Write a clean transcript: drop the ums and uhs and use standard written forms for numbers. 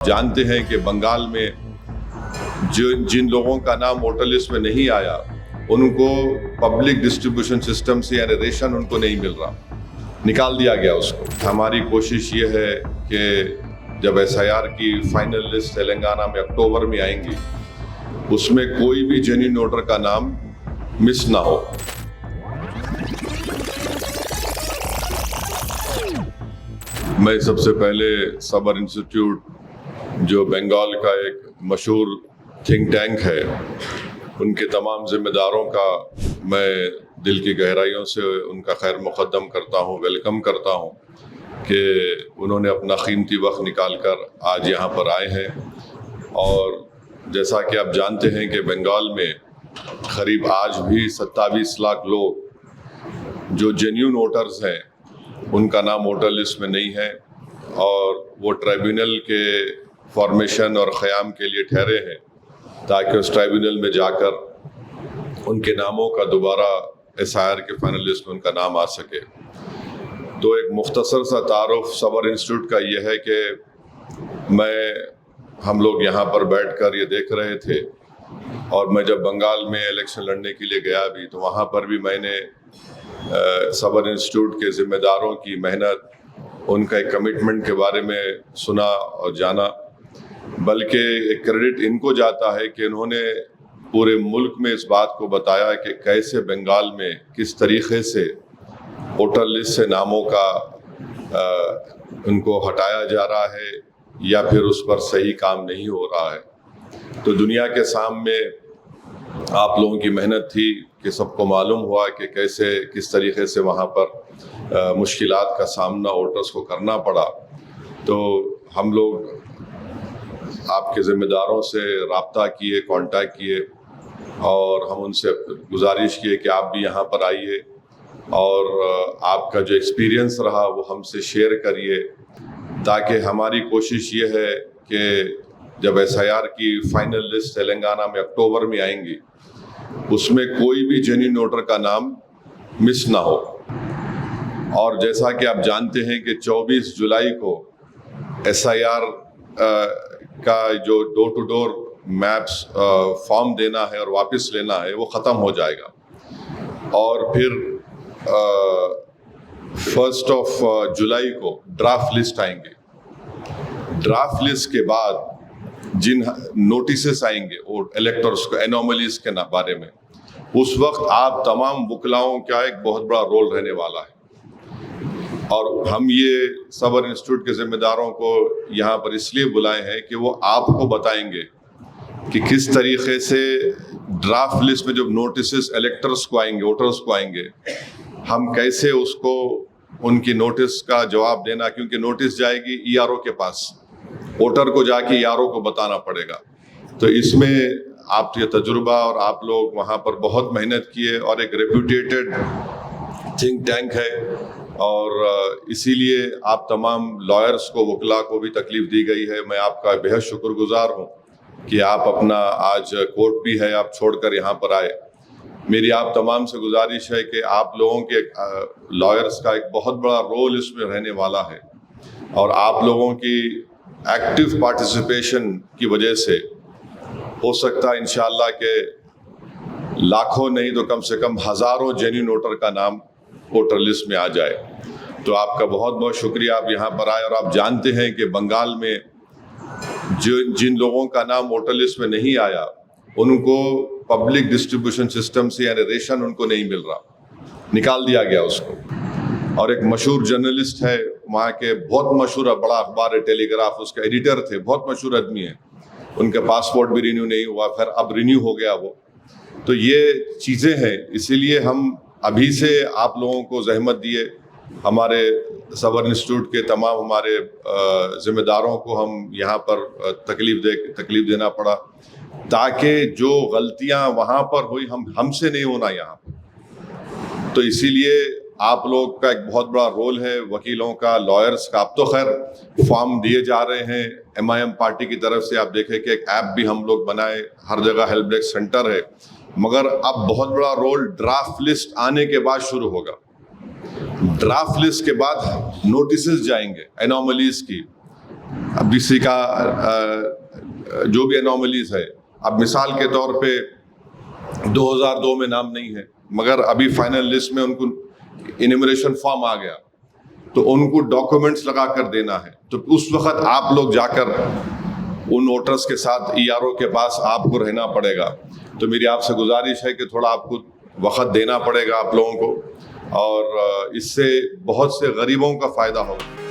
जानते हैं कि बंगाल में जिन लोगों का नाम वोटर लिस्ट में नहीं आया उनको पब्लिक डिस्ट्रीब्यूशन सिस्टम से यानी रेशन उनको नहीं मिल रहा, निकाल दिया गया उसको। हमारी कोशिश ये है कि जब SIR की फाइनल लिस्ट तेलंगाना में अक्टूबर में आएंगी उसमें कोई भी जेन्युइन वोटर का नाम मिस ना हो। मैं सबसे पहले सबर इंस्टीट्यूट जो बंगाल का एक मशहूर थिंक टैंक है उनके तमाम जिम्मेदारों का मैं दिल की गहराइयों से उनका खैर मुक़द्दम करता हूँ, वेलकम करता हूँ कि उन्होंने अपना कीमती वक्त निकाल कर आज यहाँ पर आए हैं। और जैसा कि आप जानते हैं कि बंगाल में करीब आज भी 27 लाख लोग जो जेन्युइन वोटर्स हैं उनका नाम वोटर लिस्ट में नहीं है और वो ट्राइब्यूनल के फॉर्मेशन और क़याम के लिए ठहरे हैं ताकि उस ट्राइब्यूनल में जाकर उनके नामों का दोबारा SIR के फाइनल लिस्ट में उनका नाम आ सके। तो एक मुख्तसर सा तारुफ सबर इंस्टीट्यूट का ये है कि हम लोग यहाँ पर बैठकर ये देख रहे थे और मैं जब बंगाल में इलेक्शन लड़ने के लिए गया भी तो वहाँ पर भी मैंने सबर इंस्टीट्यूट के ज़िम्मेदारों की मेहनत, उनका एक कमिटमेंट के बारे में सुना और जाना। बल्कि एक क्रेडिट इनको जाता है कि इन्होंने पूरे मुल्क में इस बात को बताया कि कैसे बंगाल में किस तरीक़े से वोटर लिस्ट से नामों का उनको हटाया जा रहा है या फिर उस पर सही काम नहीं हो रहा है। तो दुनिया के सामने आप लोगों की मेहनत थी कि सबको मालूम हुआ कि कैसे किस तरीक़े से वहाँ पर मुश्किलात का सामना वोटर्स को करना पड़ा। तो हम लोग आपके ज़िम्मेदारों से रब्ता किए, कांटेक्ट किए और हम उनसे गुजारिश किए कि आप भी यहाँ पर आइए और आपका जो एक्सपीरियंस रहा वो हमसे शेयर करिए, ताकि हमारी कोशिश ये है कि जब SIR की फाइनल लिस्ट तेलंगाना में अक्टूबर में आएंगी उसमें कोई भी जेन्युइन वोटर का नाम मिस ना हो। और जैसा कि आप जानते हैं कि 24 जुलाई को SIR का जो door to door maps form देना है और वापस लेना है वो ख़त्म हो जाएगा और फिर 1 जुलाई को ड्राफ्ट लिस्ट आएंगे। ड्राफ्ट लिस्ट के बाद जिन नोटिसेस आएंगे और इलेक्टर्स को एनोमलीज के बारे में, उस वक्त आप तमाम वकलाओं का एक बहुत बड़ा रोल रहने वाला है। और हम ये सबर इंस्टीट्यूट के ज़िम्मेदारों को यहाँ पर इसलिए बुलाए हैं कि वो आपको बताएंगे कि किस तरीक़े से ड्राफ्ट लिस्ट में जब नोटिसेस इलेक्टर्स को आएंगे, वोटर्स को आएंगे, हम कैसे उसको उनकी नोटिस का जवाब देना, क्योंकि नोटिस जाएगी ERO के पास, वोटर को जाके ERO को बताना पड़ेगा। तो इसमें आप ये तजुर्बा और आप लोग वहाँ पर बहुत मेहनत किए और एक रेप्यूटेटेड थिंक टैंक है और इसीलिए आप तमाम लॉयर्स को, वकला को भी तकलीफ़ दी गई है। मैं आपका बेहद शुक्रगुजार हूँ कि आप अपना आज कोर्ट भी है आप छोड़कर यहाँ पर आए। मेरी आप तमाम से गुजारिश है कि आप लोगों के लॉयर्स का एक बहुत बड़ा रोल इसमें रहने वाला है और आप लोगों की एक्टिव पार्टिसिपेशन की वजह से हो सकता है इंशाअल्लाह के लाखों नहीं तो कम से कम हज़ारों जेन्युइन वोटर का नाम वोटर लिस्ट में आ जाए। तो आपका बहुत बहुत शुक्रिया, आप यहाँ पर आए। और आप जानते हैं कि बंगाल में जिन लोगों का नाम वोटर लिस्ट में नहीं आया उनको पब्लिक डिस्ट्रीब्यूशन सिस्टम से यानी रेशन उनको नहीं मिल रहा, निकाल दिया गया उसको। और एक मशहूर जर्नलिस्ट है वहाँ के, बहुत मशहूर बड़ा अखबार है टेलीग्राफ, उसके एडिटर थे, बहुत मशहूर आदमी है, उनके पासपोर्ट भी रिन्यू नहीं हुआ, फिर अब रिन्यू हो गया वो। तो ये चीज़ें हैं, इसीलिए हम अभी से आप लोगों को जहमत दिए, हमारे सबर इंस्टीट्यूट के तमाम हमारे ज़िम्मेदारों को हम यहाँ पर तकलीफ़ देना पड़ा ताकि जो गलतियाँ वहाँ पर हुई हमसे नहीं होना यहाँ पर। तो इसीलिए आप लोग का एक बहुत बड़ा रोल है, वकीलों का, लॉयर्स का। अब तो खैर फॉर्म दिए जा रहे हैं MIM पार्टी की तरफ से, आप देखें कि एक ऐप भी हम लोग बनाए, हर जगह हेल्प डेस्क सेंटर है, मगर अब बहुत बड़ा रोल ड्राफ्ट लिस्ट आने के बाद शुरू होगा। ड्राफ्ट लिस्ट के बाद नोटिसेस जाएंगे एनोमलीज की, اب کسی کا جو بھی انوملیز ہے، اب مثال کے طور پہ 2002 میں نام نہیں ہے مگر ابھی فائنل لسٹ میں ان کو انیمریشن فارم آ گیا تو ان کو ڈاکومنٹس لگا کر دینا ہے، تو اس وقت آپ لوگ جا کر ان ووٹرز کے ساتھ ERO کے پاس آپ کو رہنا پڑے گا. تو میری آپ سے گزارش ہے کہ تھوڑا آپ کو وقت دینا پڑے گا آپ لوگوں کو، اور اس سے بہت سے غریبوں کا فائدہ ہوگا.